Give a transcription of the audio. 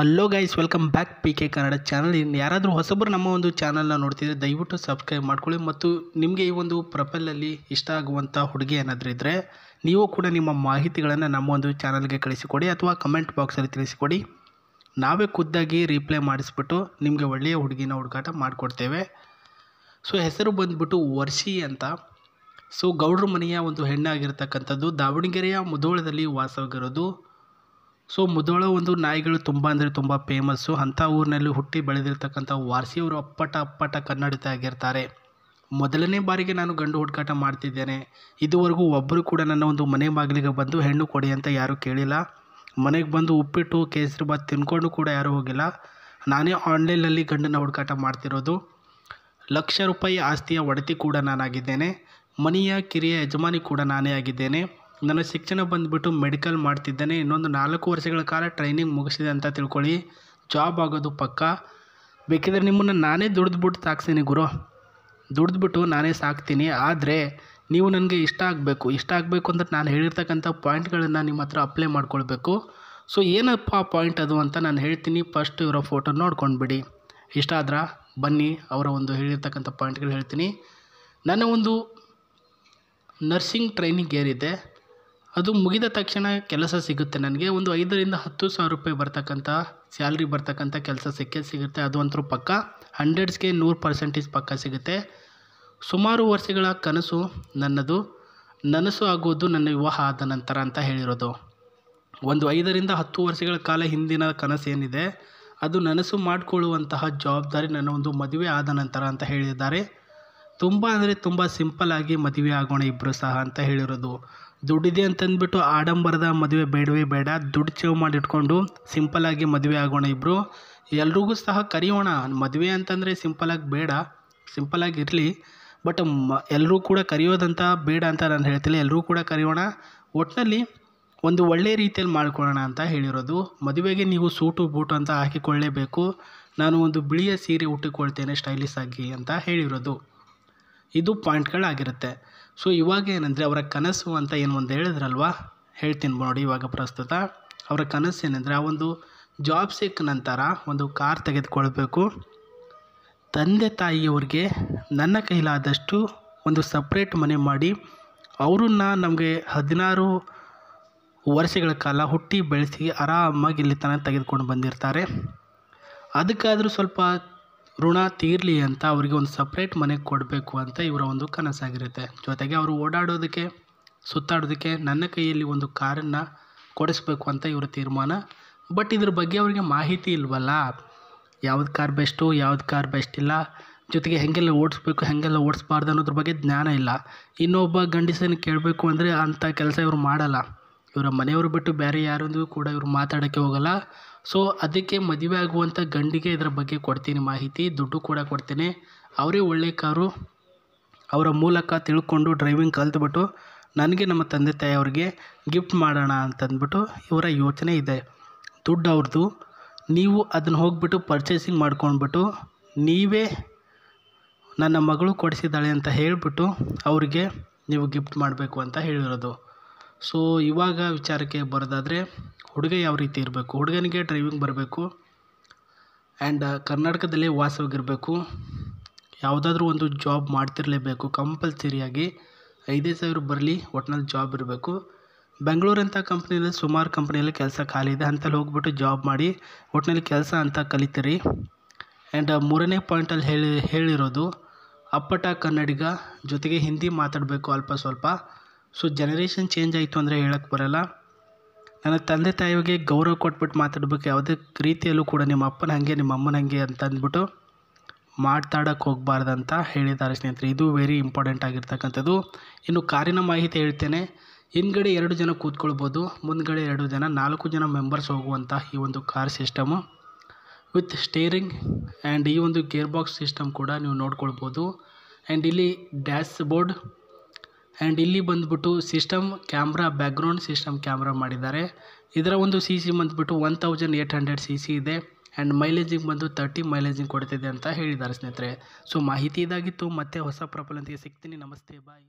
Hello guys, welcome back P K Kannada channel. ಇನ್ನು ಯಾರಾದರೂ ಹೊಸಬರು ನಮ್ಮ ಒಂದು ಚಾನಲ್ನ ನೋಡ್ತಿದ್ರೆ ದಯವಿಟ್ಟು ಸಬ್ಸ್ಕ್ರೈಬ್ ಮಾಡ್ಕೊಳ್ಳಿ. ಮತ್ತು ನಿಮಗೆ ಈ ಒಂದು ಪ್ರೊಫೈಲಲ್ಲಿ ಇಷ್ಟ ಆಗುವಂಥ ಹುಡುಗಿ ಏನಾದರೂ ಇದ್ದರೆ ನೀವು ಕೂಡ ನಿಮ್ಮ ಮಾಹಿತಿಗಳನ್ನು ನಮ್ಮ ಒಂದು ಚಾನಲ್ಗೆ ಕಳಿಸಿಕೊಡಿ ಅಥವಾ ಕಮೆಂಟ್ ಬಾಕ್ಸಲ್ಲಿ ತಿಳಿಸಿಕೊಡಿ. ನಾವೇ ಖುದ್ದಾಗಿ ರಿಪ್ಲೈ ಮಾಡಿಸ್ಬಿಟ್ಟು ನಿಮಗೆ ಒಳ್ಳೆಯ ಹುಡುಗಿನ ಹುಡುಕಾಟ ಮಾಡಿಕೊಡ್ತೇವೆ. ಸೊ ಹೆಸರು ಬಂದುಬಿಟ್ಟು ವರ್ಷಿ ಅಂತ. ಸೊ ಗೌಡ್ರ ಮನೆಯ ಒಂದು ಹೆಣ್ಣಾಗಿರ್ತಕ್ಕಂಥದ್ದು, ದಾವಣಗೆರೆಯ ಮುಧೋಳದಲ್ಲಿ ವಾಸವಾಗಿರೋದು. ಸೊ ಮುಧೋಳ ಒಂದು ನಾಯಿಗಳು ತುಂಬ ಅಂದರೆ ತುಂಬ ಫೇಮಸ್ಸು. ಅಂಥ ಊರಿನಲ್ಲಿ ಹುಟ್ಟಿ ಬೆಳೆದಿರ್ತಕ್ಕಂಥ ವಾರ್ಸಿಯವರು ಅಪ್ಪಟ ಕನ್ನಡಿತ ಆಗಿರ್ತಾರೆ. ಮೊದಲನೇ ಬಾರಿಗೆ ನಾನು ಗಂಡು ಹುಡುಕಾಟ ಮಾಡ್ತಿದ್ದೇನೆ. ಇದುವರೆಗೂ ಒಬ್ಬರು ಕೂಡ ನನ್ನ ಒಂದು ಮನೆ ಬಾಗಿಲಿಗೆ ಬಂದು ಹೆಣ್ಣು ಕೊಡಿ ಅಂತ ಯಾರೂ ಕೇಳಿಲ್ಲ. ಮನೆಗೆ ಬಂದು ಉಪ್ಪಿಟ್ಟು ಕೇಸರಿಬಾತ್ ತಿನ್ಕೊಂಡು ಕೂಡ ಯಾರೂ ಹೋಗಿಲ್ಲ. ನಾನೇ ಆನ್ಲೈನಲ್ಲಿ ಗಂಡನ ಹುಡುಕಾಟ ಮಾಡ್ತಿರೋದು. ಲಕ್ಷ ರೂಪಾಯಿ ಆಸ್ತಿಯ ಒಡತಿ ಕೂಡ ನಾನಾಗಿದ್ದೇನೆ. ಮನೆಯ ಕಿರಿಯ ಯಜಮಾನಿ ಕೂಡ ನಾನೇ ಆಗಿದ್ದೇನೆ. ನನ್ನ ಶಿಕ್ಷಣ ಬಂದುಬಿಟ್ಟು ಮೆಡಿಕಲ್ ಮಾಡ್ತಿದ್ದೇನೆ. ಇನ್ನೊಂದು 4 ವರ್ಷಗಳ ಕಾಲ ಟ್ರೈನಿಂಗ್ ಮುಗಿಸಿದೆ ಅಂತ ತಿಳ್ಕೊಳ್ಳಿ. ಜಾಬ್ ಆಗೋದು ಪಕ್ಕ. ಬೇಕಿದ್ರೆ ನಿಮ್ಮನ್ನು ನಾನೇ ದುಡಿದ್ಬಿಟ್ಟು ಸಾಕ್ತೀನಿ ಗುರು, ದುಡಿದ್ಬಿಟ್ಟು ನಾನೇ ಸಾಕ್ತೀನಿ. ಆದರೆ ನೀವು ನನಗೆ ಇಷ್ಟ ಆಗಬೇಕು ಅಂದರೆ ನಾನು ಹೇಳಿರ್ತಕ್ಕಂಥ ಪಾಯಿಂಟ್ಗಳನ್ನು ನಿಮ್ಮ ಹತ್ರ ಅಪ್ಲೈ ಮಾಡ್ಕೊಳ್ಬೇಕು. ಸೊ ಏನಪ್ಪ ಆ ಪಾಯಿಂಟ್ ಅದು ಅಂತ ನಾನು ಹೇಳ್ತೀನಿ. ಫಸ್ಟ್ ಇವರ ಫೋಟೋ ನೋಡ್ಕೊಂಡ್ಬಿಡಿ. ಇಷ್ಟ ಆದ್ರೆ ಬನ್ನಿ ಅವರ ಒಂದು ಹೇಳಿರ್ತಕ್ಕಂಥ ಪಾಯಿಂಟ್ಗಳು ಹೇಳ್ತೀನಿ. ನನ್ನ ಒಂದು ನರ್ಸಿಂಗ್ ಟ್ರೈನಿಂಗ್ ಏರಿದೆ, ಅದು ಮುಗಿದ ತಕ್ಷಣ ಕೆಲಸ ಸಿಗುತ್ತೆ. ನನಗೆ ಒಂದು 5 ರಿಂದ 10 ಸಾವಿರ ರೂಪಾಯಿ ಬರ್ತಕ್ಕಂಥ ಸ್ಯಾಲ್ರಿ ಬರ್ತಕ್ಕಂಥ ಕೆಲಸ ಸಿಗುತ್ತೆ. ಅದು ಅಂತೂ ಪಕ್ಕ. 100ಗೆ 100% ಪಕ್ಕ ಸಿಗುತ್ತೆ. ಸುಮಾರು ವರ್ಷಗಳ ಕನಸು ನನ್ನದು, ನನಸು ಆಗೋದು ನನ್ನ ವಿವಾಹ ಆದ ನಂತರ ಅಂತ ಹೇಳಿರೋದು. ಒಂದು 5 ರಿಂದ 10 ವರ್ಷಗಳ ಕಾಲ ಹಿಂದಿನ ಕನಸು ಏನಿದೆ ಅದು ನನಸು ಮಾಡಿಕೊಳ್ಳುವಂತಹ ಜವಾಬ್ದಾರಿ ನನ್ನ ಒಂದು ಮದುವೆ ಆದ ನಂತರ ಅಂತ ಹೇಳಿದ್ದಾರೆ. ತುಂಬ ಅಂದರೆ ತುಂಬ ಸಿಂಪಲ್ಲಾಗಿ ಮದುವೆ ಆಗೋಣ ಇಬ್ಬರು ಸಹ ಅಂತ ಹೇಳಿರೋದು. ದುಡ್ಡಿದೆ ಅಂತಂದ್ಬಿಟ್ಟು ಆಡಂಬರದ ಮದುವೆ ಬೇಡವೇ ಬೇಡ. ದುಡ್ಡು ಸೇವ್ ಮಾಡಿಟ್ಕೊಂಡು ಸಿಂಪಲ್ಲಾಗಿ ಮದುವೆ ಆಗೋಣ ಇಬ್ಬರು. ಎಲ್ರಿಗೂ ಸಹ ಕರೆಯೋಣ. ಮದುವೆ ಅಂತಂದರೆ ಸಿಂಪಲ್ಲಾಗಿ ಬೇಡ, ಸಿಂಪಲ್ಲಾಗಿ ಇರಲಿ. ಬಟ್ ಎಲ್ಲರೂ ಕೂಡ ಕರೆಯೋದಂತ ಬೇಡ ಅಂತ ನಾನು ಹೇಳ್ತಿಲ್ಲ. ಎಲ್ಲರೂ ಕೂಡ ಕರೆಯೋಣ. ಒಟ್ಟಿನಲ್ಲಿ ಒಂದು ಒಳ್ಳೆಯ ರೀತಿಯಲ್ಲಿ ಮಾಡ್ಕೊಳ್ಳೋಣ ಅಂತ ಹೇಳಿರೋದು. ಮದುವೆಗೆ ನೀವು ಸೂಟು ಬೂಟು ಅಂತ ಹಾಕಿಕೊಳ್ಳೇಬೇಕು. ನಾನು ಒಂದು ಬಿಳಿಯ ಸೀರೆ ಉಟ್ಟುಕೊಳ್ತೇನೆ ಸ್ಟೈಲಿಶ್ ಆಗಿ ಅಂತ ಹೇಳಿರೋದು. ಇದು ಪಾಯಿಂಟ್ಗಳಾಗಿರುತ್ತೆ. ಸೊ ಇವಾಗ ಏನಂದರೆ ಅವರ ಕನಸು ಅಂತ ಏನು ಒಂದು ಹೇಳಿದ್ರಲ್ವ, ಹೇಳ್ತೀನಿ ನೋಡಿ. ಇವಾಗ ಪ್ರಸ್ತುತ ಅವರ ಕನಸು ಏನಂದರೆ ಆ ಒಂದು ಜಾಬ್ ಸಿಕ್ಕ ನಂತರ ಒಂದು ಕಾರ್ ತೆಗೆದುಕೊಳ್ಬೇಕು. ತಂದೆ ತಾಯಿಯವ್ರಿಗೆ ನನ್ನ ಕೈಲಾದಷ್ಟು ಒಂದು ಸಪ್ರೇಟ್ ಮನೆ ಮಾಡಿ ಅವರನ್ನ ನಮಗೆ 16 ವರ್ಷಗಳ ಕಾಲ ಹುಟ್ಟಿ ಬೆಳೆಸಿ ಆರಾಮಾಗಿ ಇಲ್ಲಿ ತನಕ ತೆಗೆದುಕೊಂಡು ಬಂದಿರ್ತಾರೆ. ಅದಕ್ಕಾದರೂ ಸ್ವಲ್ಪ ಋಣ ತೀರಲಿ ಅಂತ ಅವರಿಗೆ ಒಂದು ಸಪ್ರೇಟ್ ಮನೆ ಕೊಡಬೇಕು ಅಂತ ಇವರ ಒಂದು ಕನಸಾಗಿರುತ್ತೆ. ಜೊತೆಗೆ ಅವರು ಓಡಾಡೋದಕ್ಕೆ ಸುತ್ತಾಡೋದಕ್ಕೆ ನನ್ನ ಕೈಯಲ್ಲಿ ಒಂದು ಕಾರನ್ನು ಕೊಡಿಸ್ಬೇಕು ಅಂತ ಇವರ ತೀರ್ಮಾನ. ಬಟ್ ಇದ್ರ ಬಗ್ಗೆ ಅವರಿಗೆ ಮಾಹಿತಿ ಇಲ್ವಲ್ಲ, ಯಾವ್ದು ಕಾರ್ ಬೆಸ್ಟು, ಯಾವ್ದು ಕಾರ್ ಬೆಸ್ಟ್ ಇಲ್ಲ, ಜೊತೆಗೆ ಹೇಗೆಲ್ಲ ಓಡಿಸ್ಬೇಕು ಹೇಗೆಲ್ಲ ಓಡಿಸ್ಬಾರ್ದು ಅನ್ನೋದ್ರ ಬಗ್ಗೆ ಜ್ಞಾನ ಇಲ್ಲ. ಇನ್ನೊಬ್ಬ ಗಂಡಸನ್ನು ಕೇಳಬೇಕು ಅಂದರೆ ಅಂಥ ಕೆಲಸ ಇವರು ಮಾಡಲ್ಲ. ಇವರ ಮನೆಯವರು ಬಿಟ್ಟು ಬೇರೆ ಯಾರೊಂದಿಗೂ ಕೂಡ ಇವರು ಮಾತಾಡೋಕ್ಕೆ ಹೋಗಲ್ಲ. ಸೊ ಅದಕ್ಕೆ ಮದುವೆ ಆಗುವಂಥ ಗಂಡಿಗೆ ಇದರ ಬಗ್ಗೆ ಕೊಡ್ತೀನಿ ಮಾಹಿತಿ, ದುಡ್ಡು ಕೂಡ ಕೊಡ್ತೀನಿ. ಅವರೇ ಒಳ್ಳೆಯ ಕಾರು ಅವರ ಮೂಲಕ ತಿಳ್ಕೊಂಡು ಡ್ರೈವಿಂಗ್ ಕಲ್ತ್ಬಿಟ್ಟು ನನಗೆ ನಮ್ಮ ತಂದೆ ತಾಯಿಯವ್ರಿಗೆ ಗಿಫ್ಟ್ ಮಾಡೋಣ ಅಂತಂದ್ಬಿಟ್ಟು ಇವರ ಯೋಚನೆ ಇದೆ. ದುಡ್ಡು ಅವ್ರದ್ದು. ನೀವು ಅದನ್ನು ಹೋಗ್ಬಿಟ್ಟು ಪರ್ಚೇಸಿಂಗ್ ಮಾಡ್ಕೊಂಡ್ಬಿಟ್ಟು ನೀವೇ ನನ್ನ ಮಗಳು ಕೊಡಿಸಿದ್ದಾಳೆ ಅಂತ ಹೇಳಿಬಿಟ್ಟು ಅವರಿಗೆ ನೀವು ಗಿಫ್ಟ್ ಮಾಡಬೇಕು ಅಂತ ಹೇಳಿರೋದು. ಸೊ ಇವಾಗ ವಿಚಾರಕ್ಕೆ ಬರೋದಾದರೆ ಹುಡುಗ ಯಾವ ರೀತಿ ಇರಬೇಕು. ಹುಡುಗನಿಗೆ ಡ್ರೈವಿಂಗ್ ಬರಬೇಕು ಆ್ಯಂಡ್ ಕರ್ನಾಟಕದಲ್ಲೇ ವಾಸವಾಗಿರಬೇಕು. ಯಾವುದಾದ್ರೂ ಒಂದು ಜಾಬ್ ಮಾಡ್ತಿರಲೇಬೇಕು ಕಂಪಲ್ಸರಿಯಾಗಿ. 5,000 ಬರಲಿ, ಒಟ್ಟಿನಲ್ಲಿ ಜಾಬ್ ಇರಬೇಕು. ಬೆಂಗಳೂರಂಥ ಕಂಪ್ನಿಯಲ್ಲಿ ಸುಮಾರು ಕಂಪ್ನಿಯಲ್ಲಿ ಕೆಲಸ ಖಾಲಿ ಇದೆ. ಅಂತಲ್ಲಿ ಹೋಗ್ಬಿಟ್ಟು ಜಾಬ್ ಮಾಡಿ ಒಟ್ಟಿನಲ್ಲಿ ಕೆಲಸ ಅಂತ ಕಲಿತೀರಿ. ಆ್ಯಂಡ್ 3ನೇ ಪಾಯಿಂಟಲ್ಲಿ ಹೇಳಿರೋದು ಅಪ್ಪಟ ಕನ್ನಡಿಗ, ಜೊತೆಗೆ ಹಿಂದಿ ಮಾತಾಡಬೇಕು ಅಲ್ಪ ಸ್ವಲ್ಪ. ಸೊ ಜನರೇಷನ್ ಚೇಂಜ್ ಆಯಿತು ಅಂದರೆ ಹೇಳಕ್ಕೆ ಬರೋಲ್ಲ. ನನ್ನ ತಂದೆ ತಾಯಿಗೆ ಗೌರವ ಕೊಟ್ಬಿಟ್ಟು ಮಾತಾಡಬೇಕು. ಯಾವುದೇ ರೀತಿಯಲ್ಲೂ ಕೂಡ ನಿಮ್ಮ ಅಪ್ಪನ ಹಾಗೆ ನಿಮ್ಮ ಅಮ್ಮನ ಹಾಗೆ ಅಂತ ಅಂದ್ಬಿಟ್ಟು ಮಾತಾಡೋಕ್ಕೆ ಹೋಗಬಾರ್ದು ಅಂತ ಹೇಳಿದ್ದಾರೆ ಸ್ನೇಹಿತರೆ. ಇದು ವೆರಿ ಇಂಪಾರ್ಟೆಂಟ್ ಆಗಿರ್ತಕ್ಕಂಥದ್ದು. ಇನ್ನು ಕಾರಿನ ಮಾಹಿತಿ ಹೇಳ್ತೇನೆ. ಹಿಂದ್ಗಡೆ 2 ಜನ ಕೂತ್ಕೊಳ್ಬೋದು, ಮುಂದ್ಗಡೆ 2 ಜನ, 4 ಜನ ಮೆಂಬರ್ಸ್ ಹೋಗುವಂಥ ಈ ಒಂದು car system with steering and ಈ ಒಂದು ಗೇರ್ ಬಾಕ್ಸ್ ಸಿಸ್ಟಮ್ ಕೂಡ ನೀವು ನೋಡ್ಕೊಳ್ಬೋದು. ಆ್ಯಂಡ್ ಇಲ್ಲಿ ಡ್ಯಾಶ್ ಬೋರ್ಡ್ ಆ್ಯಂಡ್ ಇಲ್ಲಿ ಬಂದುಬಿಟ್ಟು system camera, background system camera ಮಾಡಿದ್ದಾರೆ. ಇದರ ಒಂದು CC ಬಂದುಬಿಟ್ಟು 1800 CC ಇದೆ. ಆ್ಯಂಡ್ ಮೈಲೇಜಿಂಗ್ ಬಂದು 30 ಮೈಲೇಜಿಂಗ್ ಕೊಡ್ತಿದೆ ಅಂತ ಹೇಳಿದ್ದಾರೆ ಸ್ನೇಹಿತರೆ. ಸೊ ಮಾಹಿತಿ ಇದಾಗಿತ್ತು. ಮತ್ತೆ ಹೊಸ ಪ್ರೊಫೈಲ್ ಅಂತಿಗೆ ಸಿಗ್ತೀನಿ. ನಮಸ್ತೆ, ಬಾಯ್.